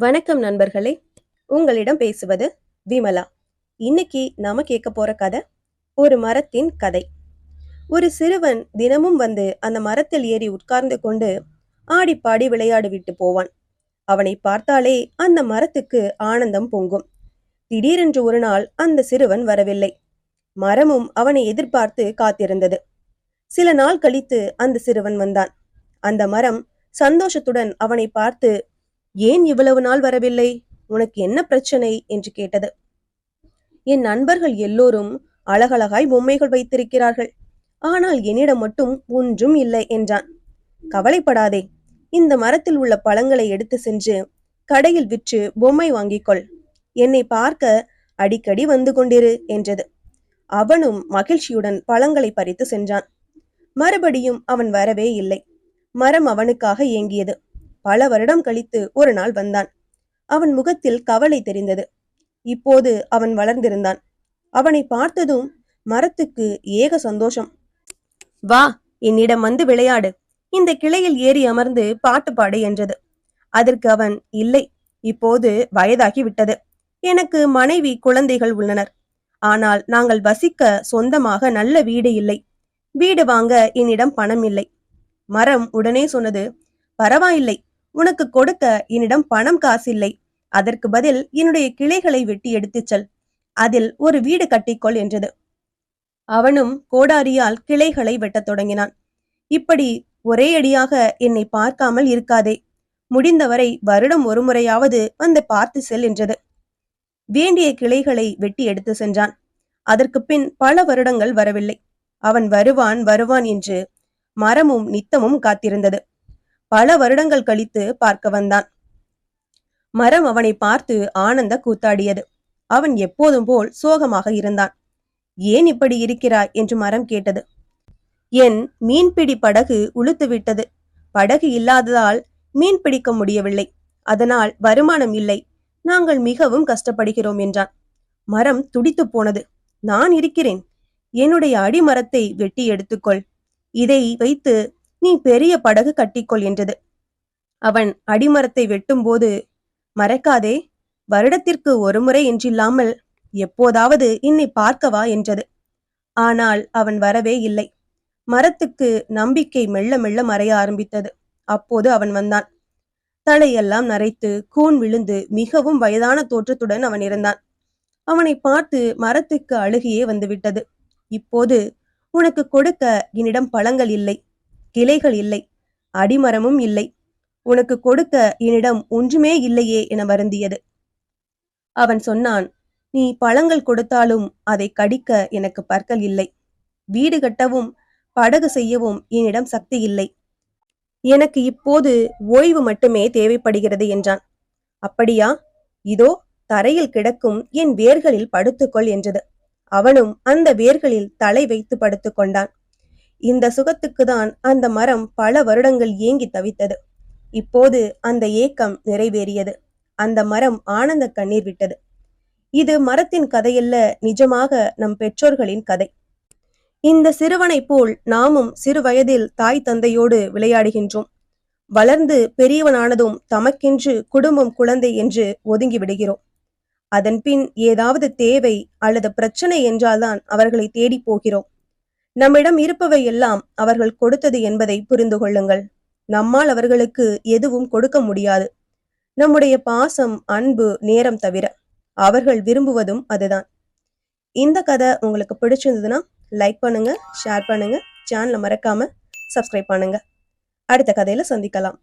வணக்கம் நண்பர்களே, உங்களிடம் பேசுவது விமலா. இன்னைக்கு நாம கேட்க போற கதை ஒரு மரத்தின் கதை. ஒரு சிறுவன் தினமும் வந்து அந்த மரத்தில் ஏறி உட்கார்ந்து கொண்டு ஆடிப்பாடி விளையாடி விட்டு போவான். அவனை பார்த்தாலே அந்த மரத்துக்கு ஆனந்தம் பொங்கும். திடீரென்று ஒரு நாள் அந்த சிறுவன் வரவில்லை. மரமும் அவனை எதிர்பார்த்து காத்திருந்தது. சில நாள் கழித்து அந்த சிறுவன் வந்தான். அந்த மரம் சந்தோஷத்துடன் அவனை பார்த்து, ஏன் இவ்வளவு நாள் வரவில்லை? உனக்கு என்ன பிரச்சனை என்று கேட்டது. என் நண்பர்கள் எல்லோரும் அழகழகாய் பொம்மைகள் வைத்திருக்கிறார்கள், ஆனால் என்னிடம் மட்டும் ஒன்றும் இல்லை என்றான். கவலைப்படாதே, இந்த மரத்தில் உள்ள பழங்களை எடுத்து சென்று கடையில் விற்று பொம்மை வாங்கிக்கொள். என்னை பார்க்க அடிக்கடி வந்து கொண்டிரு என்றது. அவனும் மகிழ்ச்சியுடன் பழங்களை பறித்து சென்றான். மறுபடியும் அவன் வரவே இல்லை. மரம் அவனுக்காக ஏங்கியது. பல வருடம் கழித்து ஒரு நாள் வந்தான். அவன் முகத்தில் கவலை தெரிந்தது. இப்போது அவன் வளர்ந்திருந்தான். அவனை பார்த்ததும் மரத்துக்கு ஏக சந்தோஷம். வா, என்னிடம் வந்து விளையாடு, இந்த கிளையில் ஏறி அமர்ந்து பாட்டு பாடு என்றது. அதற்கு அவன், இல்லை, இப்போது வயதாகி விட்டது. எனக்கு மனைவி குழந்தைகள் உள்ளனர். ஆனால் நாங்கள் வசிக்க சொந்தமாக நல்ல வீடு இல்லை. வீடு வாங்க என்னிடம் பணம் இல்லை. மரம் உடனே சொன்னது, பரவாயில்லை, உனக்கு கொடுக்க என்னிடம் பணம் காசில்லை. அதற்கு பதில் என்னுடைய கிளைகளை வெட்டி எடுத்துச் செல். அதில் ஒரு வீடு கட்டிக்கொள் என்றது. அவனும் கோடாரியால் கிளைகளை வெட்டத் தொடங்கினான். இப்படி ஒரே அடியாக என்னை பார்க்காமல் இருக்காதே, முடிந்தவரை வருடம் ஒரு முறையாவது வந்து பார்த்து செல் என்றது. வேண்டிய கிளைகளை வெட்டி எடுத்து சென்றான். அதற்கு பின் பல வருடங்கள் வரவில்லை. அவன் வருவான் வருவான் என்று மரமும் நித்தமும் காத்திருந்தது. பல வருடங்கள் கழித்து பார்க்க வந்தான். மரம் அவனை பார்த்து ஆனந்த கூத்தாடியது. அவன் எப்போதும் போல் சோகமாக இருந்தான். ஏன் இப்படி இருக்கிறாய் என்று மரம் கேட்டது. என் மீன்பிடி படகு உளுத்து விட்டது. படகு இல்லாததால் மீன் பிடிக்க முடியவில்லை. அதனால் வருமானம் இல்லை. நாங்கள் மிகவும் கஷ்டப்படுகிறோம் என்றான். மரம் துடித்து போனது. நான் இருக்கிறேன். என்னுடைய அடிமரத்தை வெட்டி எடுத்துக்கொள். இதை வைத்து நீ பெரிய படகு கட்டிக்கொள் என்றது. அவன் அடிமரத்தை வெட்டும் போது, மறக்காதே, வருடத்திற்கு ஒரு முறை என்றில்லாமல் எப்போதாவது என்னை பார்க்கவா என்றது. ஆனால் அவன் வரவே இல்லை. மரத்துக்கு நம்பிக்கை மெல்ல மெல்ல மறைய ஆரம்பித்தது. அப்போது அவன் வந்தான். தலையெல்லாம் நரைத்து கூன் விழுந்து மிகவும் வயதான தோற்றத்துடன் அவன் இருந்தான். அவனை பார்த்து மரத்துக்கு அழுகையே வந்துவிட்டது. இப்போது உனக்கு கொடுக்க என்னிடம் பழங்கள் இல்லை, கிளைகள் இல்லை, அடிமரமும் இல்லை. உனக்கு கொடுக்க என்னிடம் ஒன்றுமே இல்லையே என வருந்தியது. அவன் சொன்னான், நீ பழங்கள் கொடுத்தாலும் அதை கடிக்க எனக்கு பற்கள் இல்லை. வீடு கட்டவும் படகு செய்யவும் என்னிடம் சக்தி இல்லை. எனக்கு இப்போது ஓய்வு மட்டுமே தேவைப்படுகிறது என்றான். அப்படியா? இதோ தரையில் கிடக்கும் என் வேர்களில் படுத்துக்கொள் என்றது. அவனும் அந்த வேர்களில் தலை வைத்து படுத்து கொண்டான். இந்த சுகத்துக்குதான் அந்த மரம் பல வருடங்கள் ஏங்கி தவித்தது. இப்போது அந்த ஏக்கம் நிறைவேறியது. அந்த மரம் ஆனந்த கண்ணீர் விட்டது. இது மரத்தின் கதையல்ல, நிஜமாக நம் பெற்றோர்களின் கதை. இந்த சிறுவனை போல் நாமும் சிறு வயதில் தாய் தந்தையோடு விளையாடுகின்றோம். வளர்ந்து பெரியவனானதும் தமக்கென்று குடும்பம் குழந்தை என்று ஒதுங்கி விடுகிறோம். அதன் பின் ஏதாவது தேவை அல்லது பிரச்சனை என்றால்தான் அவர்களை தேடி போகிறோம். நம்மிடம் இருப்பவை எல்லாம் அவர்கள் கொடுத்தது என்பதை புரிந்து கொள்ளுங்கள். நம்மால் அவர்களுக்கு எதுவும் கொடுக்க முடியாது. நம்முடைய பாசம், அன்பு, நேரம் தவிர. அவர்கள் விரும்புவதும் அதுதான். இந்த கதை உங்களுக்கு பிடிச்சிருந்ததுன்னா லைக் பண்ணுங்க, ஷேர் பண்ணுங்க, சேனலை மறக்காம சப்ஸ்கிரைப் பண்ணுங்க. அடுத்த கதையில சந்திக்கலாம்.